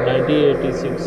1986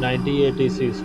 1986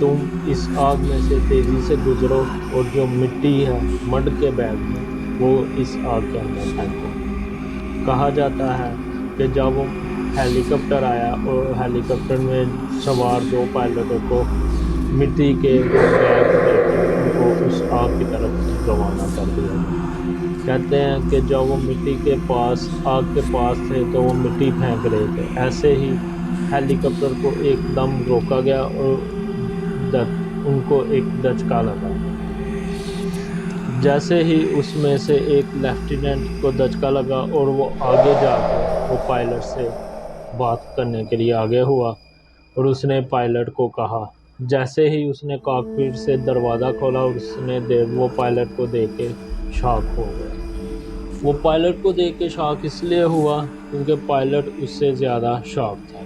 تم اس آگ میں سے تیزی سے گزرو اور جو مٹی ہے مڈ کے بیگ میں وہ اس آگ کے اندر پھینکو۔ کہا جاتا ہے کہ جب وہ ہیلی کاپٹر آیا اور ہیلی کاپٹر میں سوار 2 پائلٹوں کو مٹی کے وہ بیگ دے کے ان کو اس آگ کی طرف روانہ کر دیا گیا۔ کہتے ہیں کہ جب وہ مٹی کے پاس آگ کے پاس تھے تو وہ مٹی پھینک رہے تھے، ایسے ہی ہیلی کاپٹر کو ایک دم روکا گیا اور ان کو ایک دھچکا لگا۔ جیسے ہی اس میں سے ایک لیفٹیننٹ کو دھچکا لگا اور وہ آگے جا کے وہ پائلٹ سے بات کرنے کے لیے آگے ہوا اور اس نے پائلٹ کو کہا، جیسے ہی اس نے کاکپٹ سے دروازہ کھولا اور اس نے وہ پائلٹ کو دیکھ کے شاک ہو گیا۔ وہ پائلٹ کو دیکھ کے شاک اس لیے ہوا کیونکہ پائلٹ اس سے زیادہ شاک تھا۔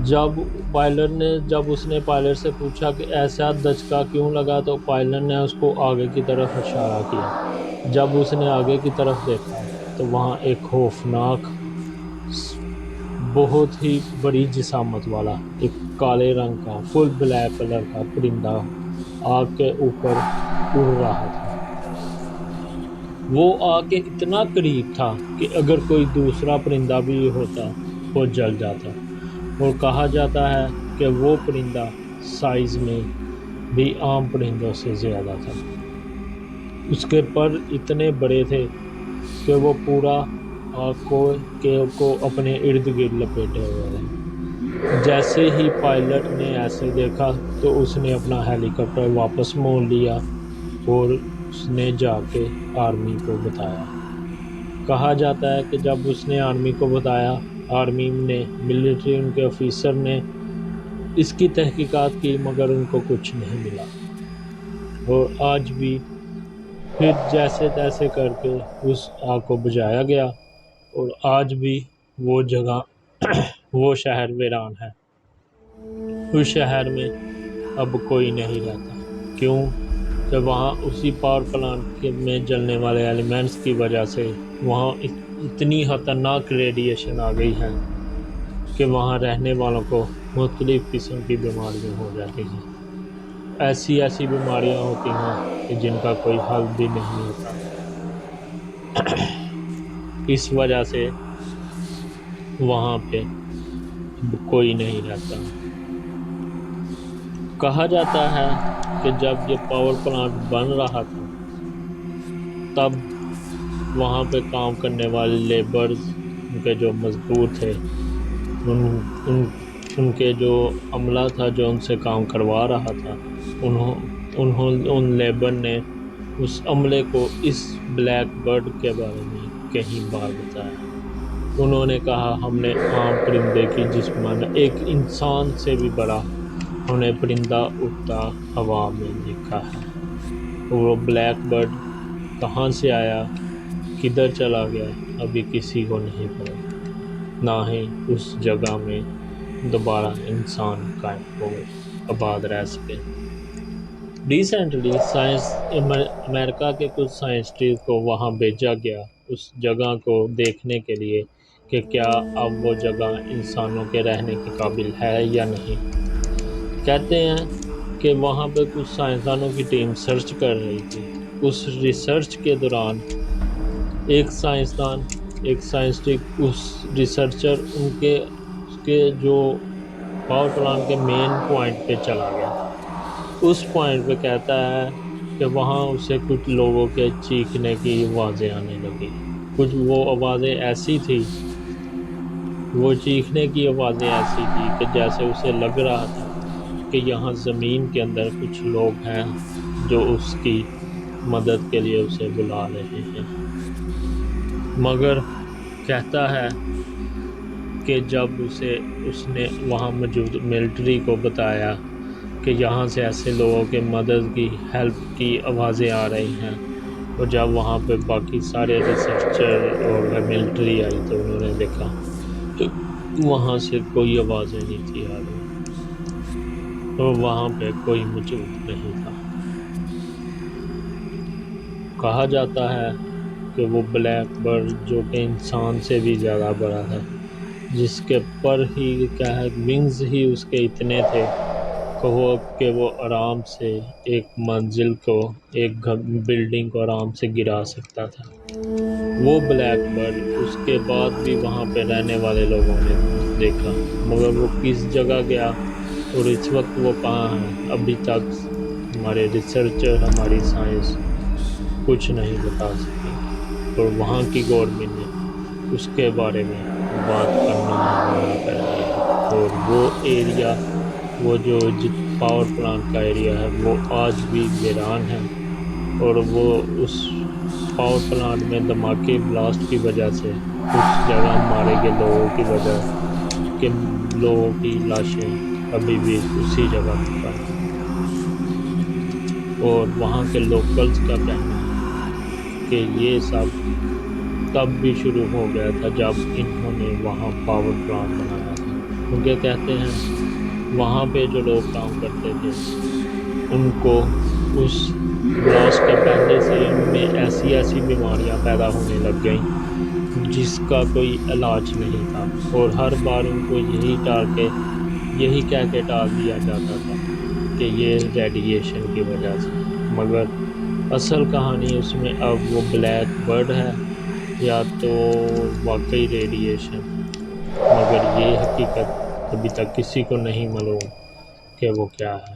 جب اس نے پائلٹ سے پوچھا کہ ایسا دھچکا کیوں لگا تو پائلٹ نے اس کو آگے کی طرف اشارہ کیا۔ جب اس نے آگے کی طرف دیکھا تو وہاں ایک خوفناک بہت ہی بڑی جسامت والا ایک کالے رنگ کا فل بلیک کلر کا پرندہ آگ کے اوپر اڑ رہا تھا۔ وہ آگ کے اتنا قریب تھا کہ اگر کوئی دوسرا پرندہ بھی ہوتا وہ جل جاتا، اور کہا جاتا ہے کہ وہ پرندہ سائز میں بھی عام پرندوں سے زیادہ تھا۔ اس کے پر اتنے بڑے تھے کہ وہ پورا آگ کو اپنے ارد گرد لپیٹے ہوئے تھے۔ جیسے ہی پائلٹ نے ایسے دیکھا تو اس نے اپنا ہیلی کاپٹر واپس موڑ لیا اور اس نے جا کے آرمی کو بتایا۔ کہا جاتا ہے کہ جب اس نے آرمی کو بتایا، آرمی نے ملٹری ان کے آفیسر نے اس کی تحقیقات کی مگر ان کو کچھ نہیں ملا، اور آج بھی پھر جیسے تیسے کر کے اس آگ کو بجھایا گیا، اور آج بھی وہ جگہ وہ شہر ویران ہے۔ اس شہر میں اب کوئی نہیں رہتا، کیوں کہ وہاں اسی پاور پلانٹ میں جلنے والے ایلیمنٹس کی وجہ سے وہاں اتنی خطرناک ریڈیشن آ گئی ہے کہ وہاں رہنے والوں کو مختلف قسم کی بیماریاں ہو جاتی ہیں۔ ایسی بیماریاں ہوتی ہیں کہ جن کا کوئی حل بھی نہیں ہوتا۔ اس وجہ سے وہاں پہ کوئی نہیں رہتا۔ کہا جاتا ہے کہ جب یہ پاور پلانٹ بن رہا تھا تب وہاں پہ کام کرنے والے لیبرز، ان کے جو مزدور تھے، ان کے جو عملہ تھا جو ان سے کام کروا رہا تھا، ان لیبر نے اس عملے کو اس بلیک برڈ کے بارے میں کئی بار بتایا۔ انہوں نے کہا، ہم نے عام پرندے کی جسمانہ ایک انسان سے بھی بڑا ہم نے پرندہ اڑتا ہوا میں دیکھا ہے، اور وہ بلیک برڈ کہاں سے آیا، کدھر چلا گیا، ابھی کسی کو نہیں پتا، نہ ہی اس جگہ میں دوبارہ انسان قائم ہو آباد رہ سکے۔ ریسنٹلی امریکہ کے کچھ سائنسٹسٹ کو وہاں بھیجا گیا اس جگہ کو دیکھنے کے لیے کہ کیا اب وہ جگہ انسانوں کے رہنے کے قابل ہے یا نہیں۔ کہتے ہیں کہ وہاں پہ کچھ سائنسدانوں کی ٹیم سرچ کر رہی تھی۔ اس ریسرچ کے دوران ایک سائنسٹسٹ اس ریسرچر اس کے جو پاور پلانٹ کے مین پوائنٹ پہ چلا گیا۔ اس پوائنٹ پہ کہتا ہے کہ وہاں اسے کچھ لوگوں کے چیخنے کی آوازیں آنے لگی۔ کچھ وہ آوازیں ایسی تھی، وہ چیخنے کی آوازیں ایسی تھی کہ جیسے اسے لگ رہا تھا کہ یہاں زمین کے اندر کچھ لوگ ہیں جو اس کی مدد کے لیے اسے بلا رہے ہیں۔ مگر کہتا ہے کہ جب اس نے وہاں موجود ملٹری کو بتایا کہ یہاں سے ایسے لوگوں کے مدد کی ہیلپ کی آوازیں آ رہی ہیں، اور جب وہاں پہ باقی سارے ریسرچر اور ملٹری آئی تو انہوں نے دیکھا تو وہاں سے کوئی آوازیں نہیں تھی آ رہی، اور وہاں پہ کوئی موجود نہیں تھا۔ کہا جاتا ہے کہ وہ بلیک برڈ جو کہ انسان سے بھی زیادہ بڑا ہے، جس کے پر ہی کیا ہے ونگز ہی اس کے اتنے تھے ہوا کہ وہ آرام سے ایک منزل کو، ایک بلڈنگ کو آرام سے گرا سکتا تھا۔ وہ بلیک برڈ اس کے بعد بھی وہاں پہ رہنے والے لوگوں نے دیکھا، مگر وہ کس جگہ گیا اور اس وقت وہ کہاں ہے، ابھی تک ہمارے ریسرچر، ہماری سائنس کچھ نہیں بتا سکی، اور وہاں کی گورنمنٹ نے اس کے بارے میں بات کرنا منع کر دیا، اور وہ ایریا، وہ جو پاور پلانٹ کا ایریا ہے، وہ آج بھی ویران ہے، اور وہ اس پاور پلانٹ میں دھماکے بلاسٹ کی وجہ سے اس جگہ مارے گئے لوگوں کی وجہ کہ لوگوں کی لاشیں ابھی بھی اسی جگہ پر ہیں۔ اور وہاں کے لوکلز کا کہنا ہے کہ یہ سب تب بھی شروع ہو گیا تھا جب انہوں نے وہاں پاور پلانٹ بنایا تھا، کیونکہ کہتے ہیں وہاں پہ جو لوگ کام کرتے تھے ان کو اس بلاسٹ کے پہلے سے ان میں ایسی بیماریاں پیدا ہونے لگ گئیں جس کا کوئی علاج نہیں تھا، اور ہر بار ان کو یہی کہہ کے ٹال دیا جاتا تھا کہ یہ ریڈیشن کی وجہ سے، مگر اصل کہانی اس میں اب وہ بلیک برڈ ہے یا تو واقعی ریڈیشن، مگر یہ حقیقت ابھی تک کسی کو نہیں معلوم کہ وہ کیا ہے۔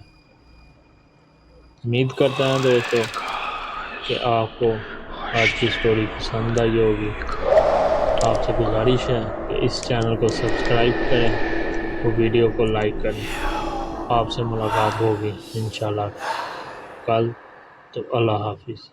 امید کرتا ہوں دوستو کہ آپ کو آج کی سٹوری پسند آئی ہوگی۔ آپ سے گزارش ہے کہ اس چینل کو سبسکرائب کریں اور ویڈیو کو لائک کریں۔ آپ سے ملاقات ہوگی انشاءاللہ کل، تو اللہ حافظ۔